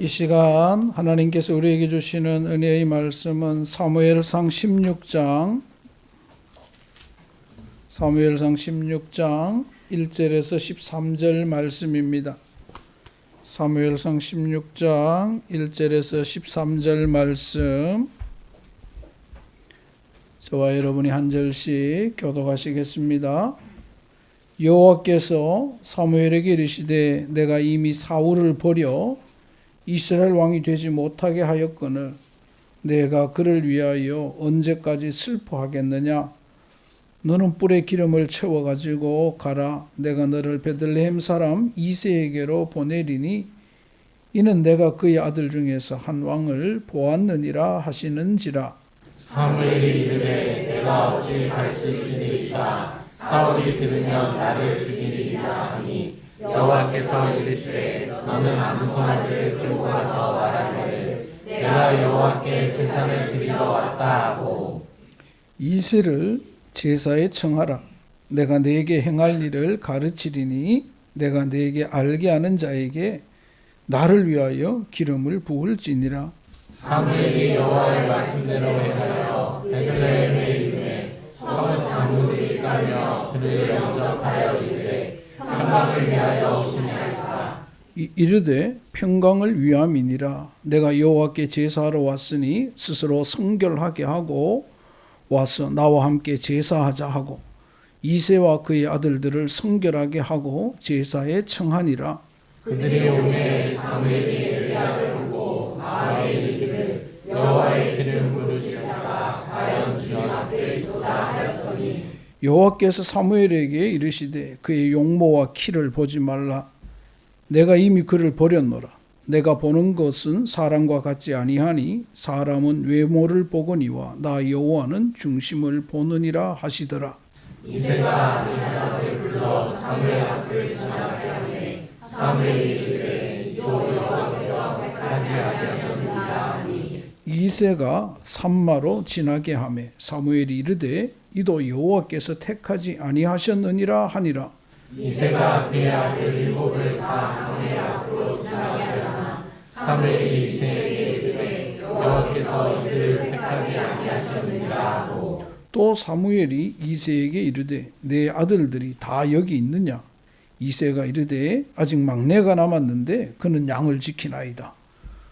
이 시간 하나님께서 우리에게 주시는 은혜의 말씀은 사무엘상 16장 1절에서 13절 말씀입니다. 사무엘상 16장 1절에서 13절 말씀, 저와 여러분이 한 절씩 교독하시겠습니다. 여호와께서 사무엘에게 이르시되 내가 이미 사울을 버려 이스라엘 왕이 되지 못하게 하였거늘 내가 그를 위하여 언제까지 슬퍼하겠느냐. 너는 뿔에 기름을 채워 가지고 가라. 내가 너를 베들레헴 사람 이새에게로 보내리니 이는 내가 그의 아들 중에서 한 왕을 보았느니라 하시는지라. 사무엘이 이르되 내가 어찌 갈 수 있으리이까. 사울이 들으면 나를 죽이리이다 하니 여호와께서 이르시되 너는 암송아지를 끌고 가서 말하기를 내가 여호와께 제사를 드리러 왔다 하고 이새를 제사에 청하라. 내가 네게 행할 일을 가르치리니 내가 네게 알게 하는 자에게 나를 위하여 기름을 부을지니라. 사무엘이 여호와의 말씀대로 행하여 베들레헴에 이르매 성은 장로들이 있다며 그를 영접하여 이르되 평강을 위하여 오시나이다. 이르되 평강을 위함이니라. 내가 여호와께 제사하러 왔으니 스스로 성결하게 하고 와서 나와 함께 제사하자 하고 이새와 그의 아들들을 성결하게 하고 제사에 청하니라. 그들이 오매 사무엘이 엘리야를 보고 마음에 이르기를 여호와의 기름 부으신 자가 과연 주님 앞에 있도다 하였더니 여호와께서 사무엘에게 이르시되 그의 용모와 키를 보지 말라. 내가 이미 그를 버렸노라. 내가 보는 것은 사람과 같지 아니하니 사람은 외모를 보거니와 나 여호와는 중심을 보느니라 하시더라. 이새가 아비나답을 불러 사무엘 앞을 지나게 하매 사무엘이 이르되 이도 여호와께서 택하지 아니하셨느니라 하니 이새가 산마로 지나게 하매 사무엘이 이르되 이도 여호와께서 택하지 아니하셨느니라 하니라. 이새가 그의 아들 일곱을 다 사무엘 앞으로 지나게 하나 사무엘이 이새에게 이르되 여호와께서 이들을 택하지 아니하셨느니라 하고 또 사무엘이 이새에게 이르되 내 아들들이 다 여기 있느냐. 이새가 이르되 아직 막내가 남았는데 그는 양을 지키나이다.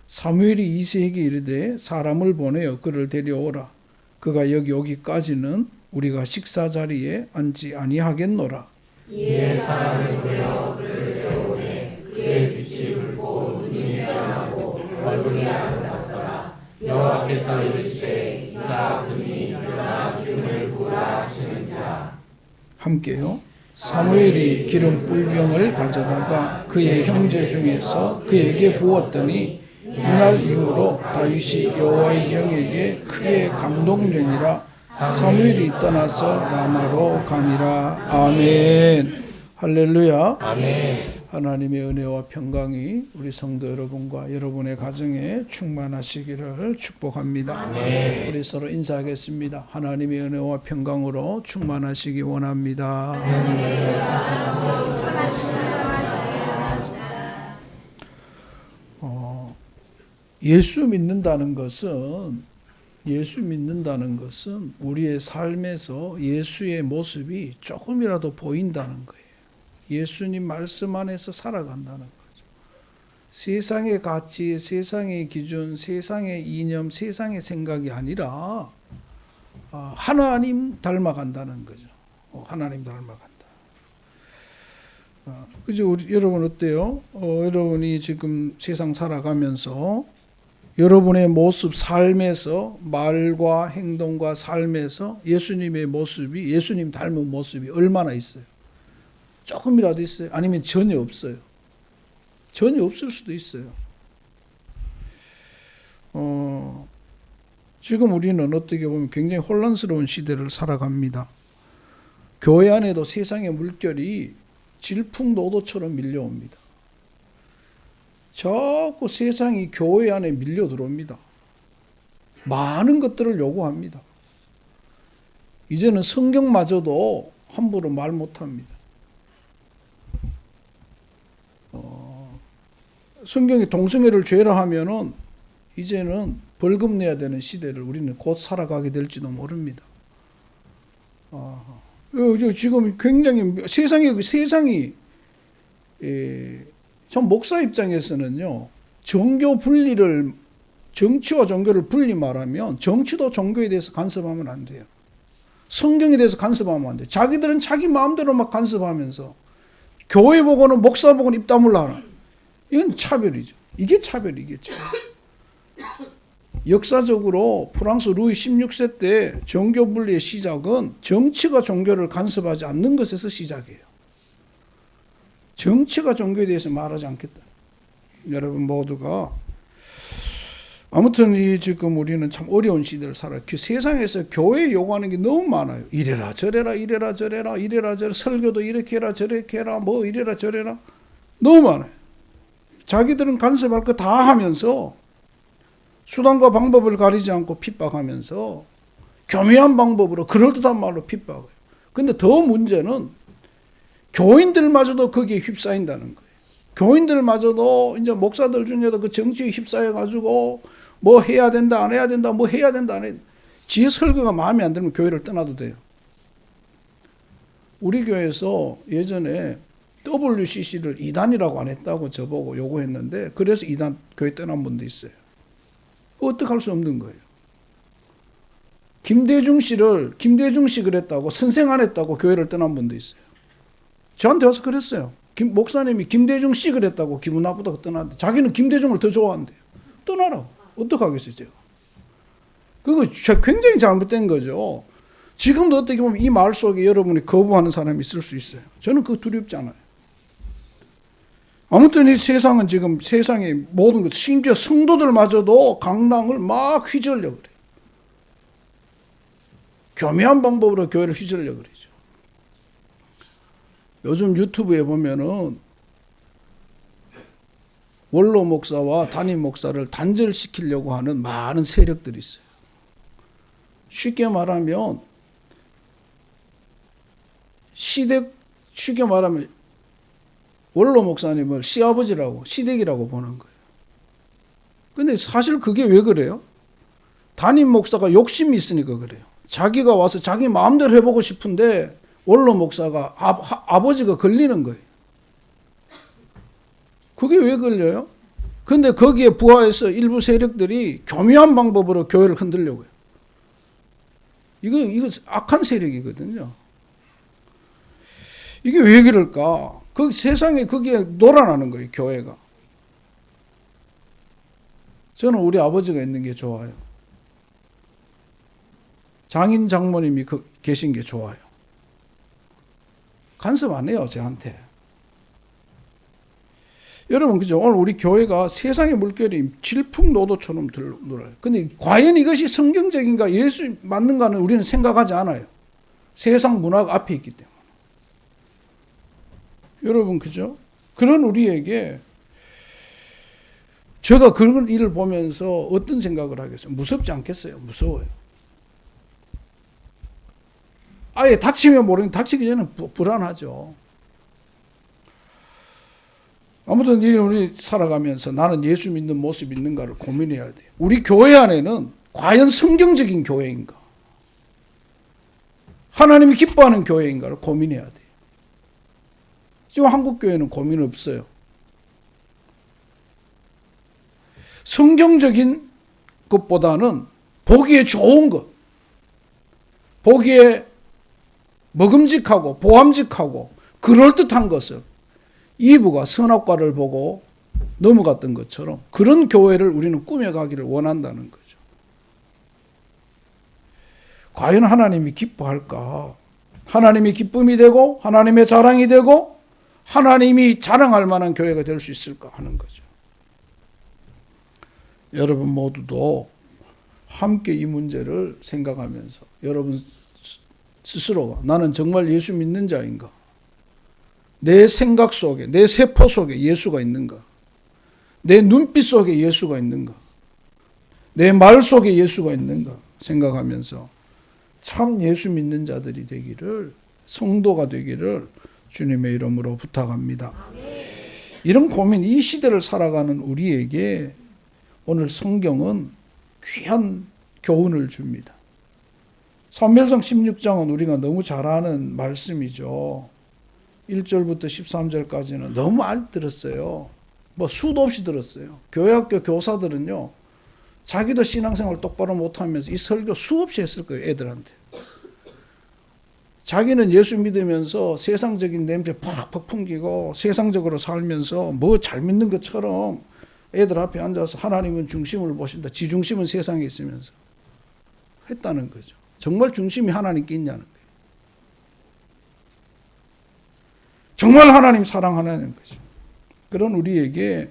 사무엘이 이새에게 이르되 사람을 보내어 그를 데려오라. 그가 여기 오기까지는 우리가 식사 자리에 앉지 아니하겠노라. 이에 사람을 보내어 그를 데려오매 그의 빛이 붉고 눈이 매연하고 얼굴이 아름답더라. 여호와께서 이르시되 이가 그니 일어나 기름을 부으라 하시는지라. 함께요. 사무엘이 기름 뿔병을 가져다가 그의 형제 중에서 그에게 부었더니 이날 이후로 다윗이 여호와의 영에게 크게 감동되니라. 사무엘이 떠나서 라마로 가니라. 아멘. 할렐루야. 아멘. 하나님의 은혜와 평강이 우리 성도 여러분과 여러분의 가정에 충만하시기를 축복합니다. 아멘. 우리 서로 인사하겠습니다. 하나님의 은혜와 평강으로 충만하시기 원합니다. 예수 믿는다는 것은 우리의 삶에서 예수의 모습이 조금이라도 보인다는 거예요. 예수님 말씀 안에서 살아간다는 거죠. 세상의 가치, 세상의 기준, 세상의 이념, 세상의 생각이 아니라 하나님 닮아간다는 거죠. 하나님 닮아간다. 그죠? 여러분 어때요? 여러분이 지금 세상 살아가면서 여러분의 모습, 삶에서 말과 행동과 삶에서 예수님의 모습이, 예수님 닮은 모습이 얼마나 있어요? 조금이라도 있어요? 아니면 전혀 없어요? 전혀 없을 수도 있어요. 지금 우리는 어떻게 보면 굉장히 혼란스러운 시대를 살아갑니다. 교회 안에도 세상의 물결이 질풍노도처럼 밀려옵니다. 자꾸 세상이 교회 안에 밀려 들어옵니다. 많은 것들을 요구합니다. 이제는 성경마저도 함부로 말 못합니다. 성경이 동성애를 죄라 하면은 이제는 벌금 내야 되는 시대를 우리는 곧 살아가게 될지도 모릅니다. 지금 굉장히 세상이 참 목사 입장에서는요, 정치와 종교를 분리 말하면 정치도 종교에 대해서 간섭하면 안 돼요. 성경에 대해서 간섭하면 안 돼요. 자기들은 자기 마음대로 막 간섭하면서 교회 보고는 목사 보고는 입 다물라 하는, 이건 차별이죠. 이게 차별이겠죠. 역사적으로 프랑스 루이 16세 때 종교 분리의 시작은 정치가 종교를 간섭하지 않는 것에서 시작이에요. 정치가 종교에 대해서 말하지 않겠다. 여러분 모두가 아무튼 지금 우리는 참 어려운 시대를 살아요. 그 세상에서 교회 요구하는 게 너무 많아요. 이래라 저래라 이래라 저래라 이래라 저래라, 설교도 이렇게 해라 저렇게 해라 뭐 이래라 저래라 너무 많아요. 자기들은 간섭할 거 다 하면서 수단과 방법을 가리지 않고 핍박하면서 교묘한 방법으로 그럴듯한 말로 핍박해요. 근데 더 문제는 교인들마저도 거기에 휩싸인다는 거예요. 교인들마저도 이제 목사들 중에도 그 정치에 휩싸여 가지고 뭐 해야 된다 안 해야 된다 뭐 해야 된다 안 해야 된다. 지혜 설교가 마음에 안 들면 교회를 떠나도 돼요. 우리 교회에서 예전에 WCC를 이단이라고 안 했다고 저보고 요구했는데, 그래서 이단 교회 떠난 분도 있어요. 어떡할 수 없는 거예요. 김대중 씨 그랬다고 선생 안 했다고 교회를 떠난 분도 있어요. 저한테 와서 그랬어요. 목사님이 김대중 씨 그랬다고 기분 나쁘다고 떠났는데 자기는 김대중을 더 좋아한대요. 떠나라고. 어떡하겠어요 제가. 그거 굉장히 잘못된 거죠. 지금도 어떻게 보면 이 마을 속에 여러분이 거부하는 사람이 있을 수 있어요. 저는 그거 두렵지 않아요. 아무튼 이 세상은 지금 세상의 모든 것, 심지어 성도들마저도 강당을 막 휘저으려고 그래요. 교묘한 방법으로 교회를 휘저으려고 그러죠. 요즘 유튜브에 보면은 원로 목사와 담임 목사를 단절시키려고 하는 많은 세력들이 있어요. 쉽게 말하면 원로 목사님을 시아버지라고, 시댁이라고 보는 거예요. 근데 사실 그게 왜 그래요? 담임 목사가 욕심이 있으니까 그래요. 자기가 와서 자기 마음대로 해보고 싶은데 원로 목사가 아버지가 걸리는 거예요. 그게 왜 걸려요? 근데 거기에 부하해서 일부 세력들이 교묘한 방법으로 교회를 흔들려고 해요. 이거 악한 세력이거든요. 이게 왜 그럴까? 그 세상에 거기에 놀아나는 거예요, 교회가. 저는 우리 아버지가 있는 게 좋아요. 장인 장모님이 계신 게 좋아요. 간섭 안 해요, 저한테. 여러분, 그죠? 오늘 우리 교회가 세상의 물결이 질풍노도처럼 들어요. 근데 과연 이것이 성경적인가, 예수 맞는가는 우리는 생각하지 않아요. 세상 문화가 앞에 있기 때문에. 여러분, 그죠? 그런 우리에게 제가 그런 일을 보면서 어떤 생각을 하겠어요? 무섭지 않겠어요? 무서워요. 아예 닥치면 모르겠는데 닥치기 전에는 불안하죠. 아무튼 우리 살아가면서 나는 예수 믿는 모습이 있는가를 고민해야 돼요. 우리 교회 안에는 과연 성경적인 교회인가? 하나님이 기뻐하는 교회인가를 고민해야 돼요. 지금 한국 교회는 고민 없어요. 성경적인 것보다는 보기에 좋은 것, 보기에 먹음직하고 보암직하고 그럴듯한 것을 이브가 선악과를 보고 넘어갔던 것처럼 그런 교회를 우리는 꾸며가기를 원한다는 거죠. 과연 하나님이 기뻐할까? 하나님이 기쁨이 되고 하나님의 자랑이 되고 하나님이 자랑할 만한 교회가 될 수 있을까 하는 거죠. 여러분 모두도 함께 이 문제를 생각하면서 여러분 스스로가 나는 정말 예수 믿는 자인가? 내 생각 속에, 내 세포 속에 예수가 있는가? 내 눈빛 속에 예수가 있는가? 내 말 속에 예수가 있는가? 생각하면서 참 예수 믿는 자들이 되기를, 성도가 되기를 주님의 이름으로 부탁합니다. 이런 고민, 이 시대를 살아가는 우리에게 오늘 성경은 귀한 교훈을 줍니다. 사무엘상 16장은 우리가 너무 잘 아는 말씀이죠. 1절부터 13절까지는 너무 많이 들었어요. 뭐 수도 없이 들었어요. 교회학교 교사들은요, 자기도 신앙생활 똑바로 못하면서 이 설교 수없이 했을 거예요, 애들한테. 자기는 예수 믿으면서 세상적인 냄새 팍팍 풍기고 세상적으로 살면서 뭐 잘 믿는 것처럼 애들 앞에 앉아서 하나님은 중심을 보신다. 지 중심은 세상에 있으면서 했다는 거죠. 정말 중심이 하나님께 있냐는 거예요. 정말 하나님 사랑하냐는 거죠. 그런 우리에게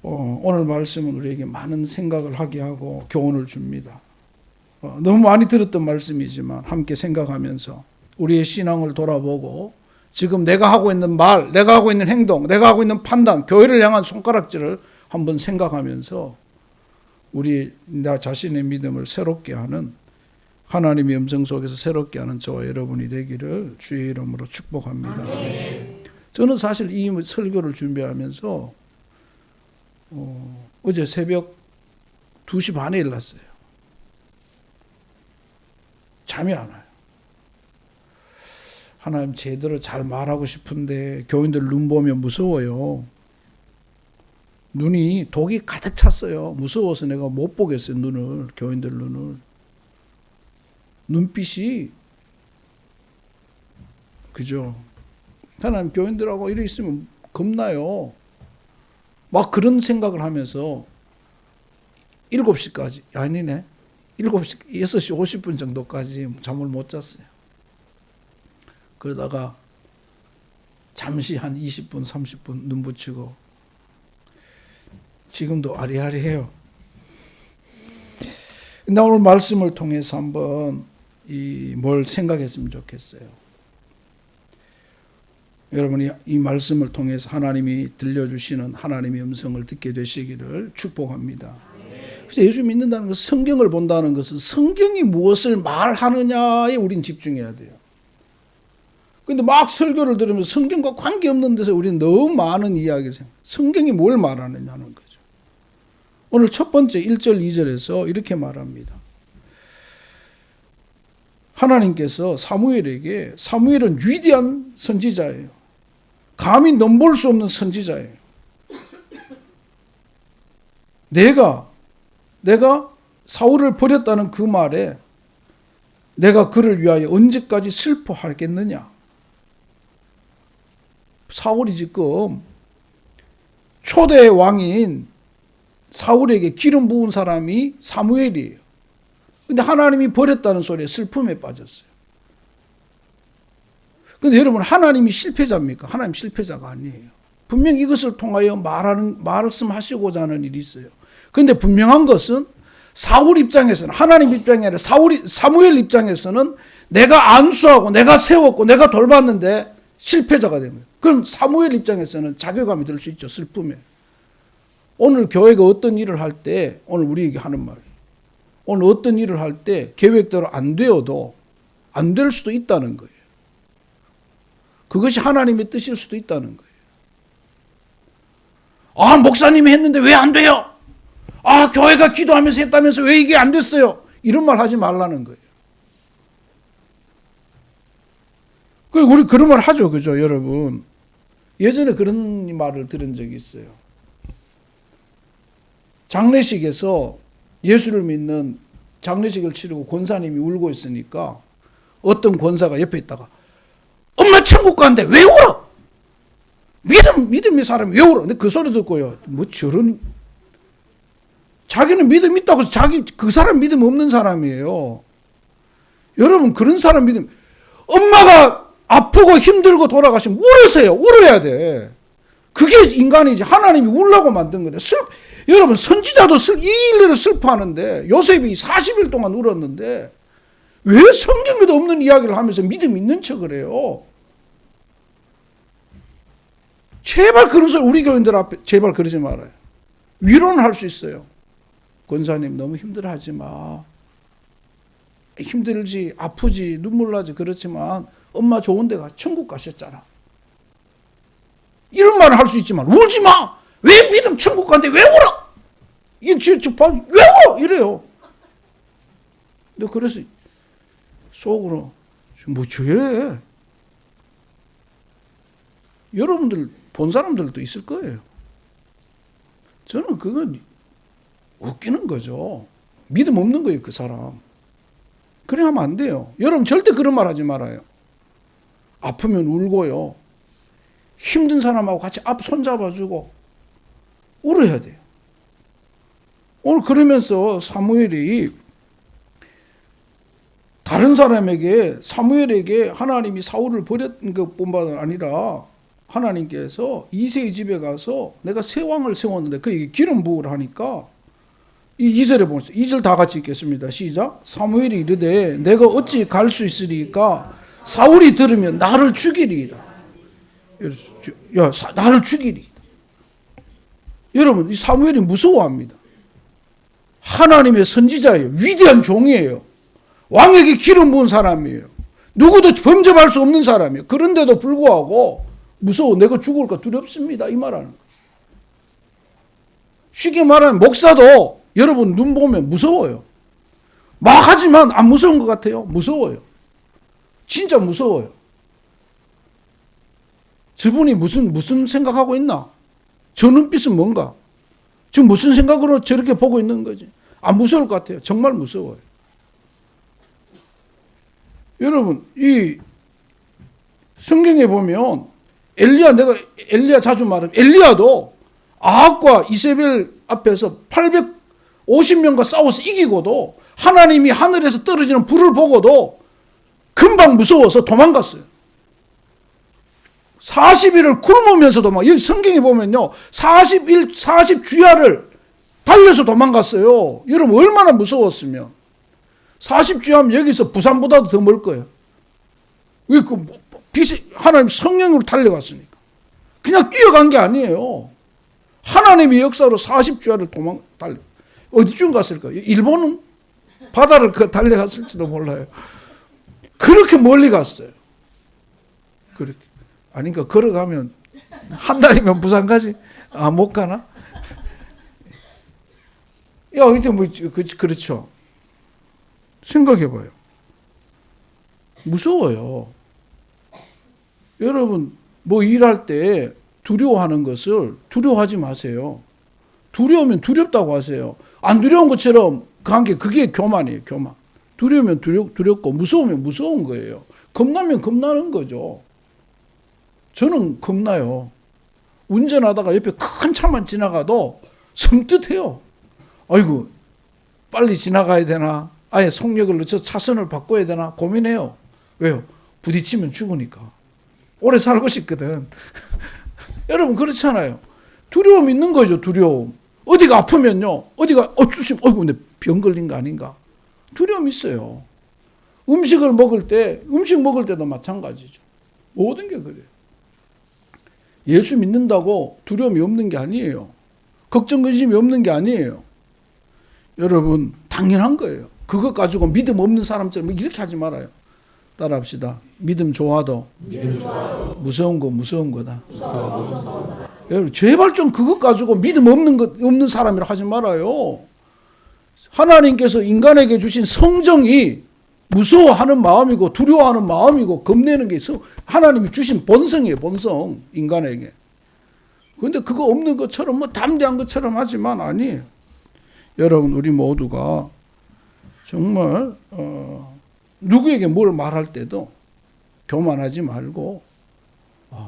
오늘 말씀은 우리에게 많은 생각을 하게 하고 교훈을 줍니다. 너무 많이 들었던 말씀이지만 함께 생각하면서 우리의 신앙을 돌아보고 지금 내가 하고 있는 말, 내가 하고 있는 행동, 내가 하고 있는 판단, 교회를 향한 손가락질을 한번 생각하면서 우리 나 자신의 믿음을 새롭게 하는 하나님의 음성 속에서 새롭게 하는 저와 여러분이 되기를 주의 이름으로 축복합니다. 저는 사실 이 설교를 준비하면서 어제 새벽 2시 반에 일어났어요. 잠이 안 와요. 하나님 제대로 잘 말하고 싶은데 교인들 눈 보면 무서워요. 눈이 독이 가득 찼어요. 무서워서 내가 못 보겠어요. 눈을, 교인들 눈을. 눈빛이, 그죠? 하나님 교인들하고 이래 있으면 겁나요. 막 그런 생각을 하면서 7시까지, 아니네. 6시 50분 정도까지 잠을 못 잤어요. 그러다가 잠시 한 20분, 30분 눈 붙이고 지금도 아리아리해요. 근데 오늘 말씀을 통해서 한번 뭘 생각했으면 좋겠어요. 여러분이 이 말씀을 통해서 하나님이 들려주시는 하나님의 음성을 듣게 되시기를 축복합니다. 그래서 예수 믿는다는 것은 성경을 본다는 것은 성경이 무엇을 말하느냐에 우린 집중해야 돼요. 근데 막 설교를 들으면서 성경과 관계없는 데서 우리는 너무 많은 이야기를 생각해요. 성경이 뭘 말하느냐는 거죠. 오늘 첫 번째 1절 2절에서 이렇게 말합니다. 하나님께서 사무엘에게, 사무엘은 위대한 선지자예요. 감히 넘볼 수 없는 선지자예요. 내가 사울을 버렸다는 그 말에 내가 그를 위하여 언제까지 슬퍼하겠느냐. 사울이 지금 초대 왕인 사울에게 기름 부은 사람이 사무엘이에요. 근데 하나님이 버렸다는 소리에 슬픔에 빠졌어요. 근데 여러분, 하나님이 실패자입니까? 하나님 실패자가 아니에요. 분명 이것을 통하여 말씀하시고자 하는 일이 있어요. 그런데 분명한 것은 사울 입장에서는, 하나님 입장이 아니라 사무엘 입장에서는 내가 안수하고 내가 세웠고 내가 돌봤는데 실패자가 된 거예요. 그럼 사무엘 입장에서는 자괴감이 들 수 있죠. 슬픔에. 오늘 교회가 어떤 일을 할 때, 오늘 우리에게 하는 말, 오늘 어떤 일을 할 때 계획대로 안 되어도 안 될 수도 있다는 거예요. 그것이 하나님의 뜻일 수도 있다는 거예요. 아, 목사님이 했는데 왜 안 돼요? 아, 교회가 기도하면서 했다면서 왜 이게 안 됐어요? 이런 말 하지 말라는 거예요. 우리 그런 말 하죠. 그죠, 여러분? 예전에 그런 말을 들은 적이 있어요. 장례식에서 예수를 믿는 장례식을 치르고 권사님이 울고 있으니까 어떤 권사가 옆에 있다가 엄마 천국 가는데 왜 울어? 믿음의 사람이 왜 울어? 근데 그 소리 듣고요. 뭐 저런, 자기는 믿음 있다고 해서 그 사람 믿음 없는 사람이에요. 여러분, 그런 사람 믿음, 엄마가 아프고 힘들고 돌아가시면 울으세요. 울어야 돼. 그게 인간이지. 하나님이 울라고 만든 건데. 여러분, 선지자도 이 일로 슬퍼하는데 요셉이 40일 동안 울었는데 왜 성경에도 없는 이야기를 하면서 믿음 있는 척을 해요? 제발 그런 소리 우리 교인들 앞에 제발 그러지 말아요. 위로는 할 수 있어요. 권사님 너무 힘들어하지 마. 힘들지, 아프지, 눈물 나지. 그렇지만 엄마 좋은 데 가, 천국 가셨잖아. 이런 말을 할 수 있지만 울지 마. 왜 믿음 천국 간데 왜 울어? 왜 울어? 이래요. 근데 그래서 속으로 뭐 저래? 여러분들 본 사람들도 있을 거예요. 저는 그건 웃기는 거죠. 믿음 없는 거예요, 그 사람. 그래 하면 안 돼요. 여러분 절대 그런 말 하지 말아요. 아프면 울고요. 힘든 사람하고 같이 앞 손잡아주고 울어야 돼요. 오늘 그러면서 사무엘이 다른 사람에게 사무엘에게 하나님이 사울을 버렸던 것뿐만 아니라 하나님께서 이새의 집에 가서 내가 새 왕을 세웠는데 그에게 기름 부으라 하니까 이 2절에 보세요. 2절 다 같이 읽겠습니다. 시작. 사무엘이 이르되 내가 어찌 갈 수 있으리까 사울이 들으면 나를 죽이리이다. 나를 죽이리이다. 여러분 이 사무엘이 무서워합니다. 하나님의 선지자예요. 위대한 종이에요. 왕에게 기름 부은 사람이에요. 누구도 범접할 수 없는 사람이에요. 그런데도 불구하고 무서워. 내가 죽을까 두렵습니다. 이 말하는 거예요. 쉽게 말하면 목사도 여러분 눈 보면 무서워요. 막 하지만 안 무서운 것 같아요. 무서워요. 진짜 무서워요. 저분이 무슨 생각하고 있나? 저 눈빛은 뭔가? 지금 무슨 생각으로 저렇게 보고 있는 거지? 안 무서울 것 같아요. 정말 무서워요. 여러분, 이 성경에 보면 내가 엘리야 자주 말하면 엘리야도 아합과 이세벨 앞에서 850명과 싸워서 이기고도 하나님이 하늘에서 떨어지는 불을 보고도 금방 무서워서 도망갔어요. 40일을 굶으면서도 여기 성경에 보면요. 40주야를 달려서 도망갔어요. 여러분 얼마나 무서웠으면. 40주야면 여기서 부산보다도 더 멀 거예요. 왜 하나님 성령으로 달려갔으니까. 그냥 뛰어간 게 아니에요. 하나님의 역사로 40주야를 달려. 어디쯤 갔을까요? 일본은 바다를 달려갔을지도 몰라요. 그렇게 멀리 갔어요. 그렇게. 아닌가 걸어가면 한 달이면 부산 가지? 못 가나? 그렇죠. 생각해봐요. 무서워요. 여러분 일할 때 두려워하는 것을 두려워하지 마세요. 두려우면 두렵다고 하세요. 안 두려운 것처럼 그게 교만이에요. 교만. 두려우면 두렵고 무서우면 무서운 거예요. 겁나면 겁나는 거죠. 저는 겁나요. 운전하다가 옆에 큰 차만 지나가도 섬뜩해요. 아이고 빨리 지나가야 되나? 아예 속력을 늦춰 차선을 바꿔야 되나? 고민해요. 왜요? 부딪히면 죽으니까. 오래 살고 싶거든. 여러분 그렇잖아요. 두려움 있는 거죠. 두려움. 어디가 아프면요. 어이구 내 병 걸린 거 아닌가? 두려움 있어요. 음식 먹을 때도 마찬가지죠. 모든 게 그래요. 예수 믿는다고 두려움이 없는 게 아니에요. 걱정 근심이 없는 게 아니에요. 여러분 당연한 거예요. 그것 가지고 믿음 없는 사람처럼 이렇게 하지 말아요. 따라합시다. 믿음 좋아도 무서운 거다. 여러분 제발 좀 그것 가지고 믿음 없는 사람이라 하지 말아요. 하나님께서 인간에게 주신 성정이 무서워하는 마음이고 두려워하는 마음이고 겁내는 게 하나님이 주신 본성이에요. 본성 인간에게. 그런데 그거 없는 것처럼 담대한 것처럼 하지만 아니에요. 여러분 우리 모두가 정말 누구에게 뭘 말할 때도 교만하지 말고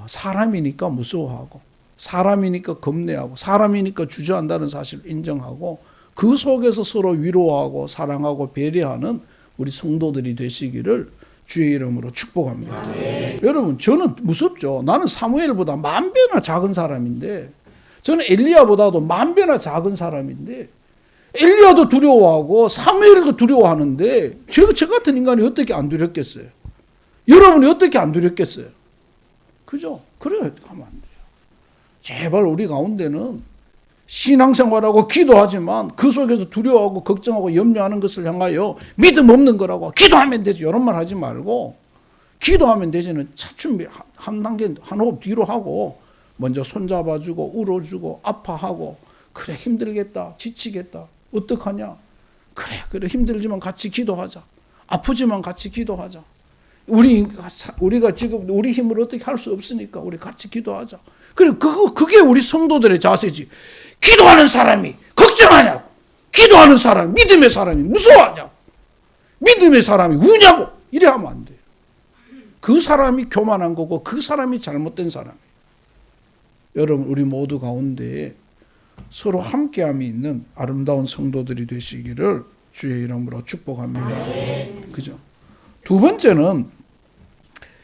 사람이니까 무서워하고 사람이니까 겁내하고 사람이니까 주저한다는 사실을 인정하고 그 속에서 서로 위로하고 사랑하고 배려하는 우리 성도들이 되시기를 주의 이름으로 축복합니다. 여러분 저는 무섭죠. 나는 사무엘보다 10,000배나 작은 사람인데 저는 엘리야보다도 10,000배나 작은 사람인데 엘리야도 두려워하고 사무엘도 두려워하는데 저 같은 인간이 어떻게 안 두렵겠어요? 여러분이 어떻게 안 두렵겠어요? 그죠? 그래야 가면 안 돼요. 제발 우리 가운데는 신앙생활하고 기도하지만 그 속에서 두려워하고 걱정하고 염려하는 것을 향하여 믿음 없는 거라고 기도하면 되지 이런 말 하지 말고 기도하면 되지는 차츰 한 단계 한 호흡 뒤로 하고 먼저 손잡아주고 울어주고 아파하고 그래 힘들겠다 지치겠다 어떡하냐 그래 힘들지만 같이 기도하자 아프지만 같이 기도하자 우리가 지금 우리 힘으로 어떻게 할 수 없으니까 우리 같이 기도하자. 그래 그게 우리 성도들의 자세지. 기도하는 사람이 걱정하냐고. 기도하는 사람 믿음의 사람이 무서워하냐고. 믿음의 사람이 우냐고. 이래 하면 안 돼요. 그 사람이 교만한 거고 그 사람이 잘못된 사람이에요. 여러분 우리 모두 가운데 서로 함께함이 있는 아름다운 성도들이 되시기를 주의 이름으로 축복합니다. 그죠? 두 번째는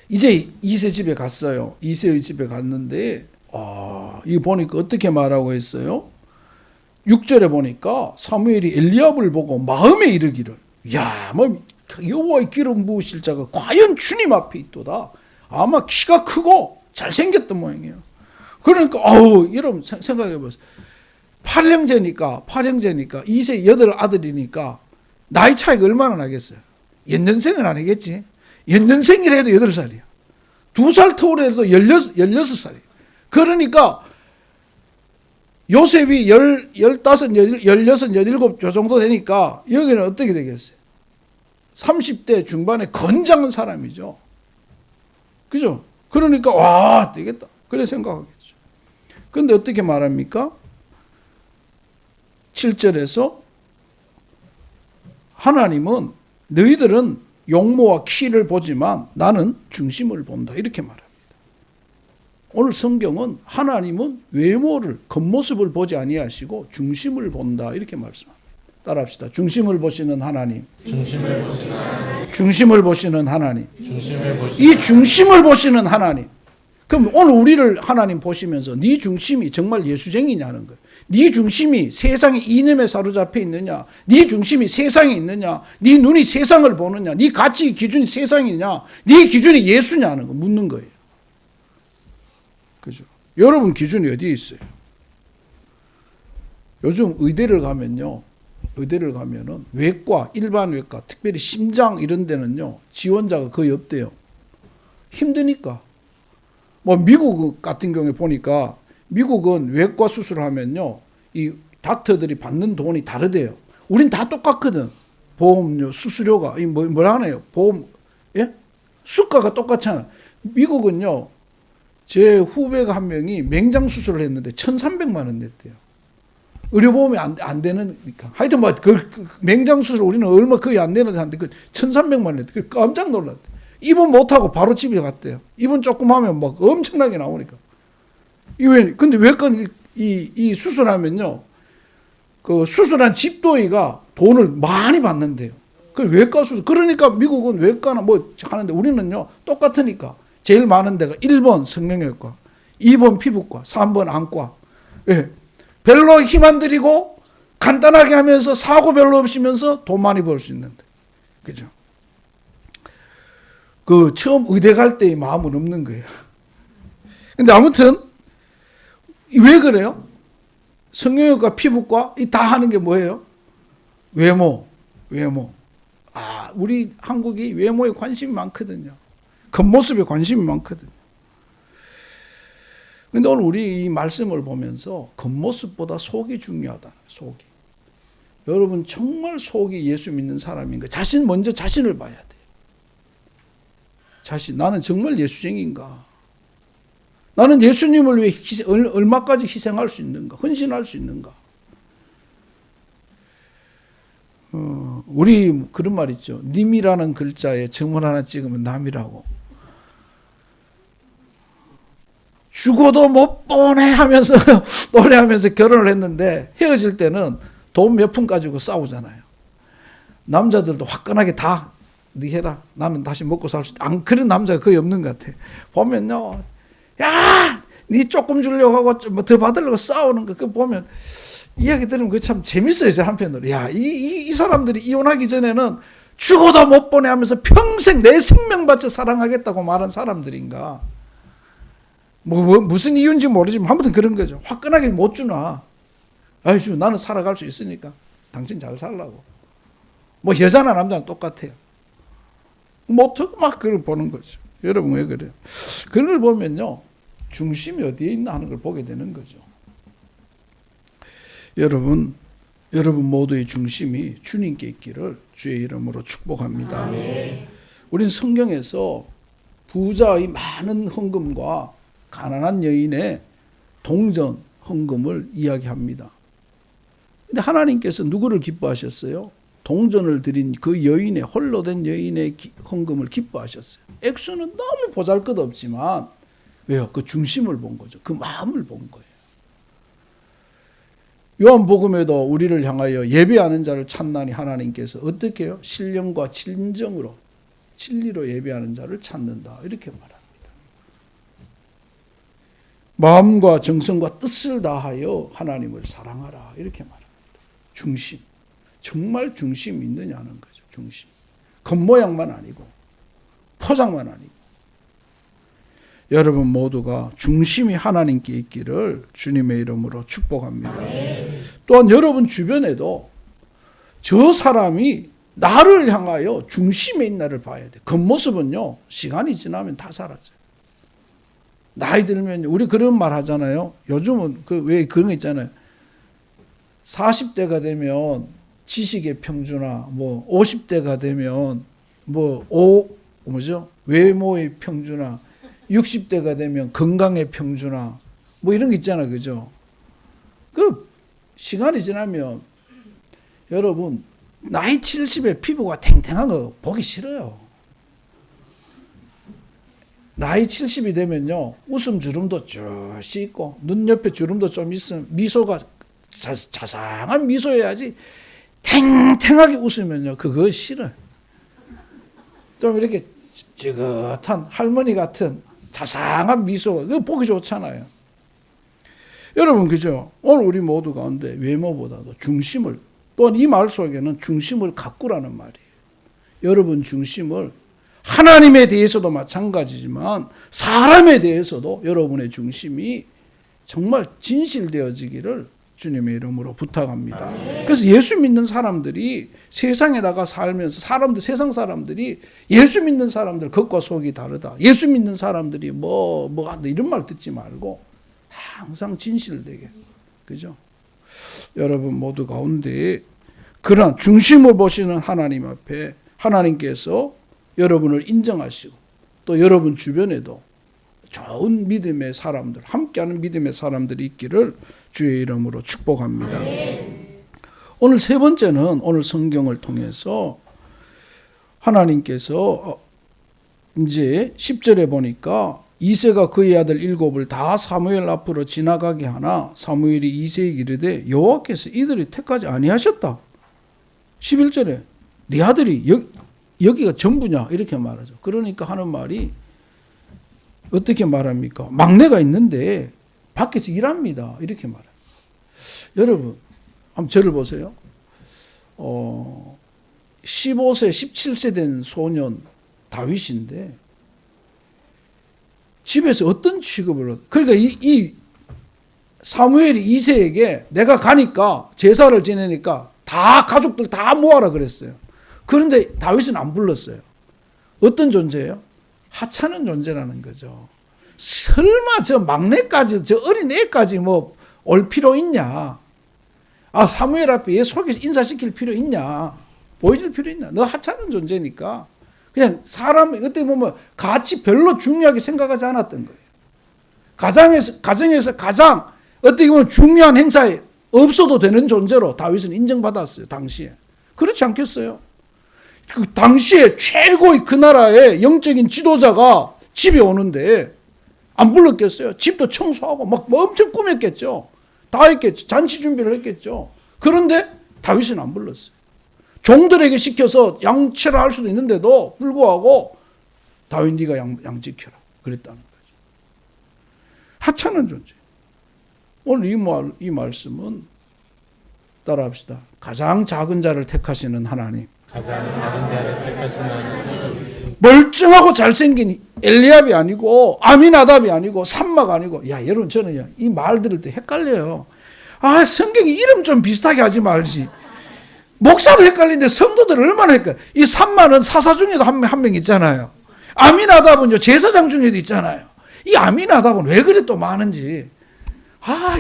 이제 이세 집에 갔어요. 이세의 집에 갔는데 이거 보니까 어떻게 말하고 했어요? 6절에 보니까 사무엘이 엘리압을 보고 마음에 이르기를 여호와의 기름 부으실 자가 과연 주님 앞에 있도다. 아마 키가 크고 잘생겼던 모양이에요. 그러니까 여러분 생각해 보세요. 8형제니까 이세 8아들이니까 나이 차이가 얼마나 나겠어요? 연년생은 아니겠지. 연년생이라도 8살이야. 2살 터울에도 16살이야. 그러니까 요셉이 15, 16, 17 요 정도 되니까 여기는 어떻게 되겠어요? 30대 중반에 건장한 사람이죠. 그죠? 그러니까 되겠다. 그래 생각하겠죠. 그런데 어떻게 말합니까? 7절에서 하나님은 너희들은 용모와 키를 보지만 나는 중심을 본다. 이렇게 말합니다. 오늘 성경은 하나님은 외모를 겉모습을 보지 아니하시고 중심을 본다. 이렇게 말씀합니다. 따라합시다. 중심을 보시는 하나님. 중심을 보시는 하나님. 이 중심을 보시는 하나님. 그럼 오늘 우리를 하나님 보시면서 네 중심이 정말 예수쟁이냐는 거예요. 네 중심이 세상의 이념에 사로잡혀 있느냐, 네 중심이 세상에 있느냐, 네 눈이 세상을 보느냐, 네 가치 기준이 세상이냐, 네 기준이 예수냐는 거 묻는 거예요. 그죠? 여러분 기준이 어디에 있어요? 요즘 의대를 가면은 외과, 일반 외과, 특별히 심장 이런 데는요 지원자가 거의 없대요. 힘드니까. 미국 같은 경우에 보니까 미국은 외과 수술을 하면요 이 닥터들이 받는 돈이 다르대요. 우린 다 똑같거든. 보험료, 수수료가 뭐라 하나요? 보험 수가가 똑같잖아. 미국은요 제 후배가 한 명이 맹장 수술을 했는데 1,300만 원 냈대요. 의료보험이 안 되니까. 하여튼 그 맹장 수술 우리는 얼마 거의 안 되는데 하는데 1,300만 원 냈대. 깜짝 놀랐대. 입원 못하고 바로 집에 갔대요. 입원 조금 하면 엄청나게 나오니까. 근데 외과 이 수술하면요, 그 수술한 집도의가 돈을 많이 받는데요. 그 외과 수술. 그러니까 미국은 외과나 하는데 우리는요, 똑같으니까. 제일 많은 데가 1번 성형외과, 2번 피부과, 3번 안과. 별로 힘 안 들이고 간단하게 하면서 사고 별로 없이면서 돈 많이 벌 수 있는데. 그죠? 처음 의대 갈 때의 마음은 없는 거예요. 근데 아무튼, 왜 그래요? 성형외과, 피부과, 다 하는 게 뭐예요? 외모. 우리 한국이 외모에 관심이 많거든요. 겉모습에 관심이 많거든요. 근데 오늘 우리 이 말씀을 보면서 겉모습보다 속이 중요하다. 속이. 여러분, 정말 속이 예수 믿는 사람인가? 먼저 자신을 봐야 돼. 나는 정말 예수쟁인가? 나는 예수님을 위해 얼마까지 희생할 수 있는가? 헌신할 수 있는가? 우리 그런 말 있죠. 님이라는 글자에 점을 하나 찍으면 남이라고. 죽어도 못 보내 하면서 노래하면서 결혼을 했는데 헤어질 때는 돈 몇 푼 가지고 싸우잖아요. 남자들도 화끈하게 다 네 해라. 나는 다시 먹고 살 수 있다. 그런 남자가 거의 없는 것 같아. 보면요. 야! 네 조금 주려고 하고 더 받으려고 싸우는 거. 그거 보면 이야기 들으면 그게 참 재밌어요. 제 한편으로. 이 사람들이 이혼하기 전에는 죽어도 못 보내 하면서 평생 내 생명 바쳐 사랑하겠다고 말한 사람들인가. 무슨 이유인지 모르지만 아무튼 그런 거죠. 화끈하게 못 주나. 아이주 나는 살아갈 수 있으니까 당신 잘 살라고. 여자나 남자나 똑같아요. 막 그걸 보는 거죠. 여러분 왜 그래요? 그런 걸 보면요. 중심이 어디에 있나 하는 걸 보게 되는 거죠. 여러분 모두의 중심이 주님께 있기를 주의 이름으로 축복합니다. 우린 성경에서 부자의 많은 헌금과 가난한 여인의 동전 헌금을 이야기합니다. 근데 하나님께서 누구를 기뻐하셨어요? 동전을 드린 그 여인의, 홀로 된 여인의 헌금을 기뻐하셨어요. 액수는 너무 보잘것없지만 왜요? 그 중심을 본 거죠. 그 마음을 본 거예요. 요한복음에도 우리를 향하여 예배하는 자를 찾나니 하나님께서 어떻게 해요? 신령과 진정으로 진리로 예배하는 자를 찾는다, 이렇게 말합니다. 마음과 정성과 뜻을 다하여 하나님을 사랑하라, 이렇게 말합니다. 중심, 정말 중심이 있느냐는 거죠. 중심, 겉모양만 아니고 포장만 아니고. 여러분 모두가 중심이 하나님께 있기를 주님의 이름으로 축복합니다. 또한 여러분 주변에도 저 사람이 나를 향하여 중심에 있나를 봐야 돼. 겉모습은요, 시간이 지나면 다 사라져요. 나이 들면 우리 그런 말 하잖아요. 요즘은 왜 그런 거 있잖아요. 40대가 되면 지식의 평준화, 50대가 되면 외모의 평준화, 60대가 되면 건강의 평준화, 이런 게 있잖아, 그죠? 그 시간이 지나면 여러분 나이 70에 피부가 탱탱한 거 보기 싫어요. 나이 70이 되면요, 웃음 주름도 쭉 있고 눈 옆에 주름도 좀 있으면 미소가 자상한 미소여야지 탱탱하게 웃으면요, 그거 싫어요. 좀 이렇게 지긋한 할머니 같은 자상한 미소가 그거 보기 좋잖아요. 여러분, 그죠? 오늘 우리 모두 가운데 외모보다도 중심을, 또한 이 말 속에는 중심을 가꾸라는 말이에요. 여러분 중심을 하나님에 대해서도 마찬가지지만 사람에 대해서도 여러분의 중심이 정말 진실되어지기를 주님의 이름으로 부탁합니다. 그래서 예수 믿는 사람들이 세상에 나가 살면서 세상 사람들이 예수 믿는 사람들 겉과 속이 다르다, 예수 믿는 사람들이 이런 말 듣지 말고 항상 진실되게, 그죠? 여러분 모두 가운데 그런 중심을 보시는 하나님 앞에 하나님께서 여러분을 인정하시고 또 여러분 주변에도 좋은 믿음의 사람들, 함께하는 믿음의 사람들이 있기를 주의 이름으로 축복합니다. 오늘 세 번째는 오늘 성경을 통해서 하나님께서 이제 10절에 보니까 이새가 그의 아들 7을 다 사무엘 앞으로 지나가게 하나 사무엘이 이새에게 이르되 여호와께서 이들이 택하지 아니하셨다. 11절에 네 아들이 여기가 전부냐 이렇게 말하죠. 그러니까 하는 말이 어떻게 말합니까? 막내가 있는데 밖에서 일합니다, 이렇게 말합니다. 여러분 한번 저를 보세요. 15세 17세 된 소년 다윗인데 집에서 어떤 취급을 하죠? 그러니까 이 사무엘이 이새에게 내가 가니까 제사를 지내니까 다 가족들 다 모아라 그랬어요. 그런데 다윗은 안 불렀어요. 어떤 존재예요? 하찮은 존재라는 거죠. 설마 저 막내까지, 저 어린 애까지 올 필요 있냐? 사무엘 앞에 얘 속에서 인사시킬 필요 있냐? 보여줄 필요 있냐? 너 하찮은 존재니까 그냥 사람이 그때 보면 같이 별로 중요하게 생각하지 않았던 거예요. 가정에서 가장 어떻게 보면 중요한 행사에 없어도 되는 존재로 다윗은 인정받았어요, 당시에. 그렇지 않겠어요? 그 당시에 최고의 그 나라의 영적인 지도자가 집에 오는데 안 불렀겠어요? 집도 청소하고 엄청 꾸몄겠죠. 다 했겠죠. 잔치 준비를 했겠죠. 그런데 다윗은 안 불렀어요. 종들에게 시켜서 양치를 할 수도 있는데도 불구하고 다윗 네가 양 지켜라 그랬다는 거죠. 하찮은 존재. 오늘 이 말씀은 따라합시다. 가장 작은 자를 택하시는 하나님. 가장 작은 자를 택하시는 하나님. 멀쩡하고 잘생긴 엘리압이 아니고 아미나답이 아니고 삼마가 아니고, 여러분 저는 이 말 들을 때 헷갈려요. 성경이 이름 좀 비슷하게 하지 말지. 목사도 헷갈리는데 성도들 얼마나 헷갈려. 이 삼마는 사사 중에도 한 명 있잖아요. 아미나답은요 제사장 중에도 있잖아요. 이 아미나답은 왜 그래 또 많은지.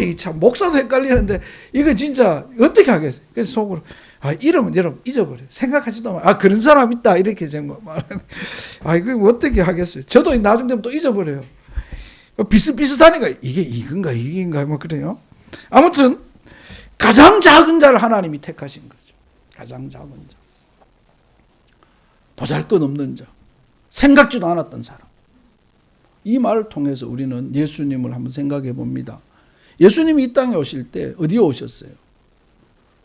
이 참 목사도 헷갈리는데 이거 진짜 어떻게 하겠어요? 그래서 속으로 이름은 여러분 잊어버려. 생각하지도 마. 그런 사람 있다 이렇게 생각. 이거 어떻게 하겠어요? 저도 나중 되면 또 잊어버려요. 비슷비슷하니까 이게 이건가 이긴가 뭐 그래요. 아무튼 가장 작은 자를 하나님이 택하신 거죠. 가장 작은 자. 보잘것없는 자. 생각지도 않았던 사람. 이 말을 통해서 우리는 예수님을 한번 생각해 봅니다. 예수님이 이 땅에 오실 때 어디에 오셨어요?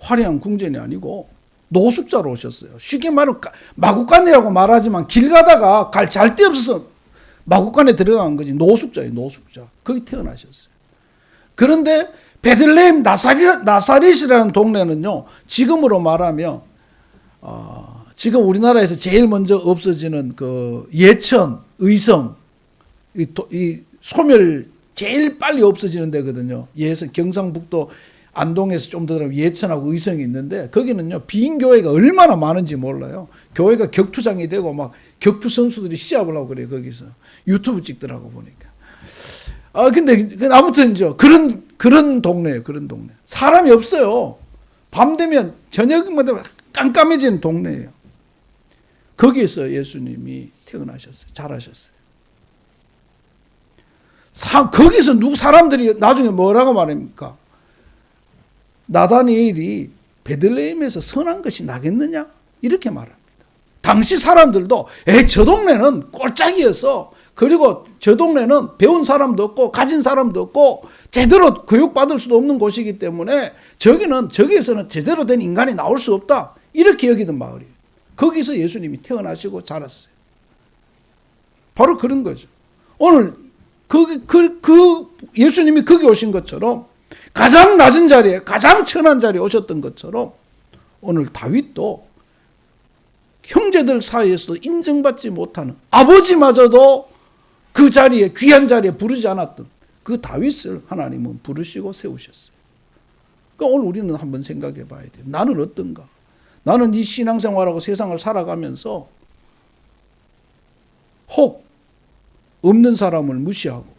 화려한 궁전이 아니고 노숙자로 오셨어요. 쉽게 말하면 마구간이라고 말하지만 길 가다가 갈 잘 데 없어서 마구간에 들어간 거지. 노숙자예요. 노숙자. 거기 태어나셨어요. 그런데 베들레헴 나사렛이라는 동네는요, 지금으로 말하면 지금 우리나라에서 제일 먼저 없어지는 그 예천, 의성, 이 소멸 제일 빨리 없어지는 데거든요. 예천, 경상북도 안동에서 좀 더 들어가면 예천하고 의성이 있는데 거기는요, 비인교회가 얼마나 많은지 몰라요. 교회가 격투장이 되고 막 격투 선수들이 시합을 하고 그래요. 거기서 유튜브 찍더라고 보니까. 근데 아무튼 그런 동네예요. 그런 동네. 사람이 없어요. 밤 되면 저녁만 되면 깜깜해지는 동네예요. 거기에서 예수님이 태어나셨어요. 자라셨어요. 거기서 사람들이 나중에 뭐라고 말합니까? 나다니엘이 베들레헴에서 선한 것이 나겠느냐? 이렇게 말합니다. 당시 사람들도 저 동네는 꼴짝이어서, 그리고 저 동네는 배운 사람도 없고 가진 사람도 없고 제대로 교육받을 수도 없는 곳이기 때문에 저기에서는 제대로 된 인간이 나올 수 없다. 이렇게 여기던 마을이에요. 거기서 예수님이 태어나시고 자랐어요. 바로 그런 거죠. 오늘 예수님이 거기 오신 것처럼 가장 낮은 자리에, 가장 천한 자리에 오셨던 것처럼 오늘 다윗도 형제들 사이에서도 인정받지 못하는, 아버지마저도 그 자리에, 귀한 자리에 부르지 않았던 그 다윗을 하나님은 부르시고 세우셨어요. 그러니까 오늘 우리는 한번 생각해 봐야 돼요. 나는 어떤가? 나는 이 신앙생활하고 세상을 살아가면서 혹 없는 사람을 무시하고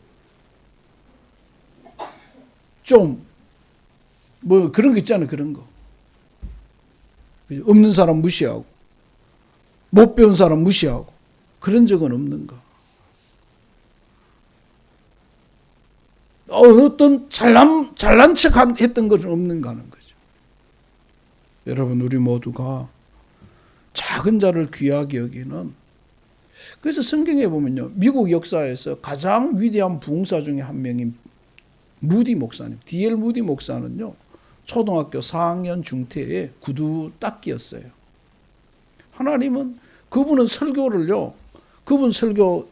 좀 뭐 그런 거 있잖아요. 그런 거. 없는 사람 무시하고 못 배운 사람 무시하고 그런 적은 없는가? 어떤 잘난 척 했던 것은 없는가 하는 거죠. 여러분, 우리 모두가 작은 자를 귀하게 여기는, 그래서 성경에 보면요, 미국 역사에서 가장 위대한 부흥사 중에 한 명인 무디 목사님, D.L. 무디 목사는요, 초등학교 4학년 중퇴에 구두 닦기였어요. 하나님은 그분은 설교를요, 그분 설교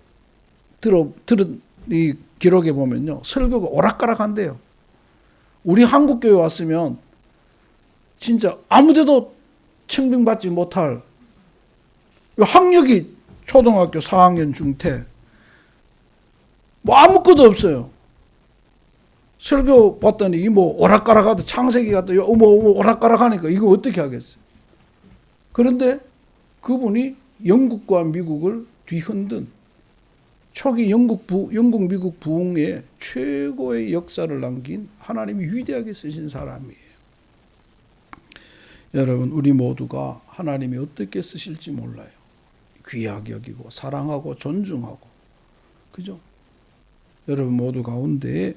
들은 이 기록에 보면요, 설교가 오락가락한데요. 우리 한국교회 왔으면 진짜 아무데도 청빙받지 못할, 학력이 초등학교 4학년 중퇴, 뭐 아무것도 없어요. 설교 봤더니 뭐 오락가락하다, 창세기 같다, 오락가락하니까 이거 어떻게 하겠어요? 그런데 그분이 영국과 미국을 뒤흔든 초기 영국 미국 부흥의 최고의 역사를 남긴 하나님이 위대하게 쓰신 사람이에요. 여러분, 우리 모두가 하나님이 어떻게 쓰실지 몰라요. 귀하게 여기고 사랑하고 존중하고, 그죠? 여러분 모두 가운데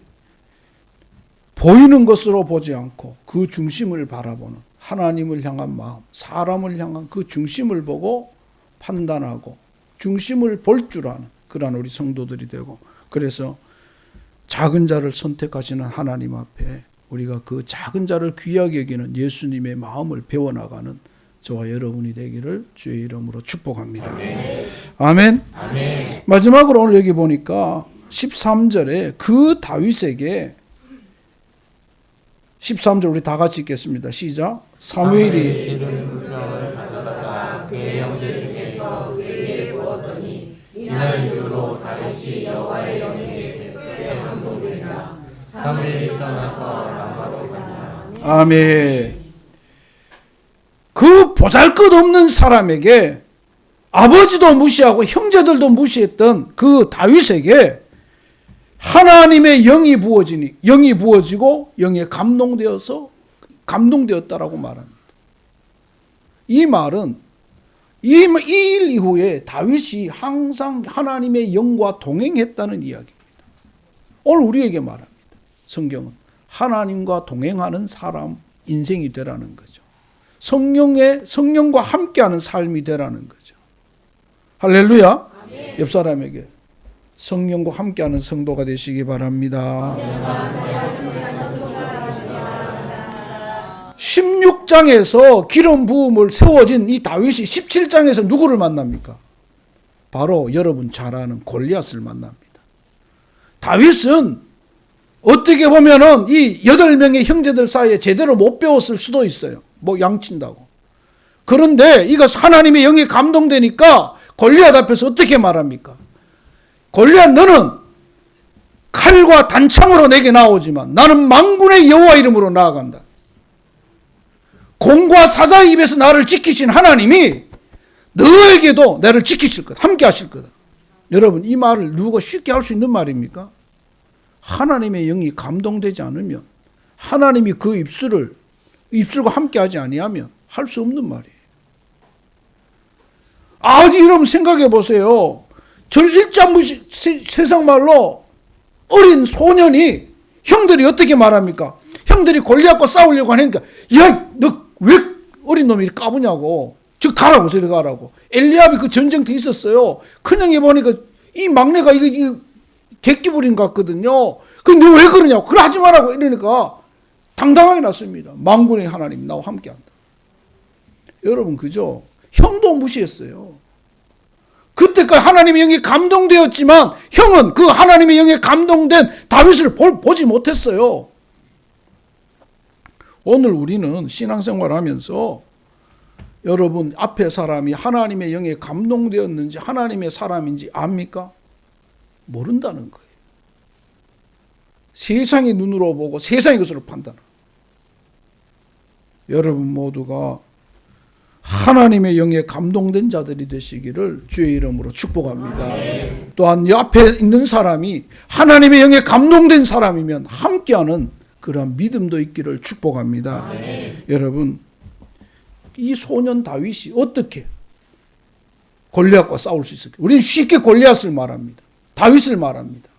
보이는 것으로 보지 않고 그 중심을 바라보는, 하나님을 향한 마음, 사람을 향한 그 중심을 보고 판단하고 중심을 볼 줄 아는 그러한 우리 성도들이 되고, 그래서 작은 자를 선택하시는 하나님 앞에 우리가 그 작은 자를 귀하게 여기는 예수님의 마음을 배워나가는 저와 여러분이 되기를 주의 이름으로 축복합니다. 아멘. 아멘. 아멘. 마지막으로 오늘 여기 보니까 13절에 그 다윗에게, 13절 우리 다 같이 읽겠습니다. 시작. 사무엘이 기름 물병을 가져다가 그의 형제 중에서 그에게 부었더니 이날 이후로 다윗이 여호와의 영에게 크게 감동되니라. 사무엘이 떠나서 라마로 가니라. 아멘. 그 보잘것없는 사람에게, 아버지도 무시하고 형제들도 무시했던 그 다윗에게 하나님의 영이 부어지고 영에 감동되었다라고 말합니다. 이 말은 이 일 이후에 다윗이 항상 하나님의 영과 동행했다는 이야기입니다. 오늘 우리에게 말합니다. 성경은 하나님과 동행하는 사람 인생이 되라는 거죠. 성령과 함께하는 삶이 되라는 거죠. 할렐루야. 아멘. 옆 사람에게 성령과 함께하는 성도가 되시기 바랍니다. 16장에서 기름 부음을 세워진 이 다윗이 17장에서 누구를 만납니까? 바로 여러분 잘 아는 골리앗을 만납니다. 다윗은 어떻게 보면은 이 8명의 형제들 사이에 제대로 못 배웠을 수도 있어요. 뭐 양친다고. 그런데 이거 하나님의 영이 감동되니까 골리앗 앞에서 어떻게 말합니까? 골리앗, 너는 칼과 단창으로 내게 나오지만 나는 만군의 여호와 이름으로 나아간다. 공과 사자의 입에서 나를 지키신 하나님이 너에게도 나를 지키실 거다. 함께 하실 거다. 여러분, 이 말을 누가 쉽게 할 수 있는 말입니까? 하나님의 영이 감동되지 않으면, 하나님이 그 입술과 함께 하지 아니하면 할 수 없는 말이에요. 여러분 생각해 보세요. 일자무식 세상 말로 어린 소년이 형들이 어떻게 말합니까? 형들이 골리앗과 싸우려고 하니까, 야, 너 왜 어린 놈이 까부냐고. 저 가라고, 저리 가라고. 엘리압이 그 전쟁터에 있었어요. 큰형이 보니까 이 막내가 이거 객기부린 것 같거든요. 근데 너 왜 그러냐고. 그래 하지 말라고. 이러니까 당당하게 났습니다. 만군의 하나님 나와 함께한다. 여러분, 그죠? 형도 무시했어요. 그때까지 하나님의 영이 감동되었지만 형은 그 하나님의 영에 감동된 다윗을 보지 못했어요. 오늘 우리는 신앙생활 하면서 여러분 앞에 사람이 하나님의 영에 감동되었는지 하나님의 사람인지 압니까? 모른다는 거예요. 세상의 눈으로 보고 세상의 것으로 판단하는. 여러분 모두가 하나님의 영에 감동된 자들이 되시기를 주의 이름으로 축복합니다. 또한 옆에 있는 사람이 하나님의 영에 감동된 사람이면 함께하는 그러한 믿음도 있기를 축복합니다. 여러분, 이 소년 다윗이 어떻게 골리앗과 싸울 수 있을까요? 우리는 쉽게 골리앗을 말합니다. 다윗을 말합니다.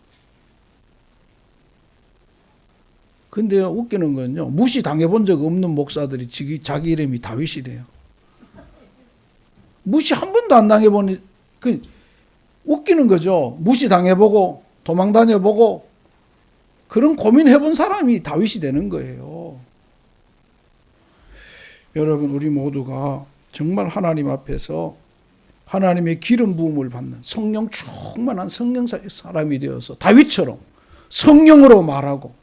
근데 웃기는 건요, 무시당해본 적 없는 목사들이 자기 이름이 다윗이래요. 무시 한 번도 안 당해보니, 웃기는 거죠. 무시당해보고 도망다녀보고 그런 고민해본 사람이 다윗이 되는 거예요. 여러분, 우리 모두가 정말 하나님 앞에서 하나님의 기름 부음을 받는 성령 충만한 성령 사람이 되어서 다윗처럼 성령으로 말하고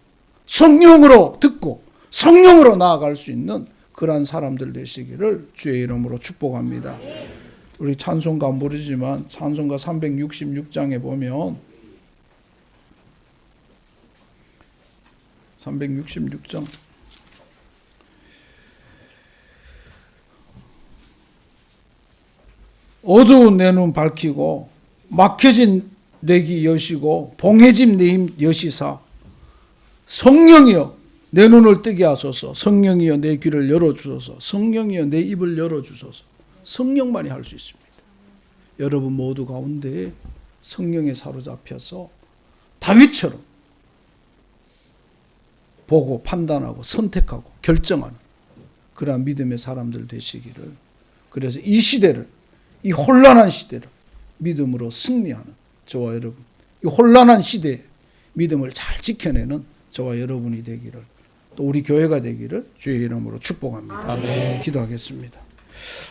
성령으로 듣고 성령으로 나아갈 수 있는 그러한 사람들 되시기를 주의 이름으로 축복합니다. 우리 찬송가 안 부르지만 찬송가 366장에 보면 366장 어두운 내 눈 밝히고 막혀진 내 귀 여시고 봉해진 내 힘 여시사 성령이여 내 눈을 뜨게 하소서. 성령이여 내 귀를 열어주소서. 성령이여 내 입을 열어주소서. 성령만이 할 수 있습니다. 여러분 모두 가운데 성령에 사로잡혀서 다윗처럼 보고 판단하고 선택하고 결정하는 그러한 믿음의 사람들 되시기를, 그래서 이 시대를, 이 혼란한 시대를 믿음으로 승리하는 저와 여러분, 이 혼란한 시대에 믿음을 잘 지켜내는 저와 여러분이 되기를, 또 우리 교회가 되기를 주의 이름으로 축복합니다. 아멘. 기도하겠습니다.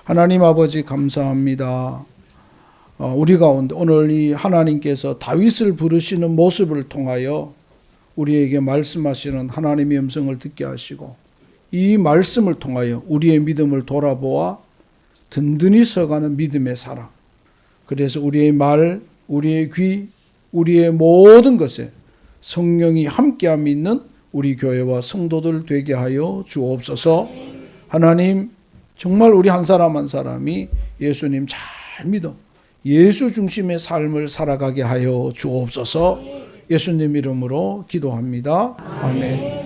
하나님 아버지 감사합니다. 우리 가운데 오늘 이 하나님께서 다윗을 부르시는 모습을 통하여 우리에게 말씀하시는 하나님의 음성을 듣게 하시고, 이 말씀을 통하여 우리의 믿음을 돌아보아 든든히 서가는 믿음의 사람, 그래서 우리의 말, 우리의 귀, 우리의 모든 것에 성령이 함께함이 있는 우리 교회와 성도들 되게 하여 주옵소서. 하나님, 정말 우리 한 사람 한 사람이 예수님 잘 믿어 예수 중심의 삶을 살아가게 하여 주옵소서. 예수님 이름으로 기도합니다. 아멘.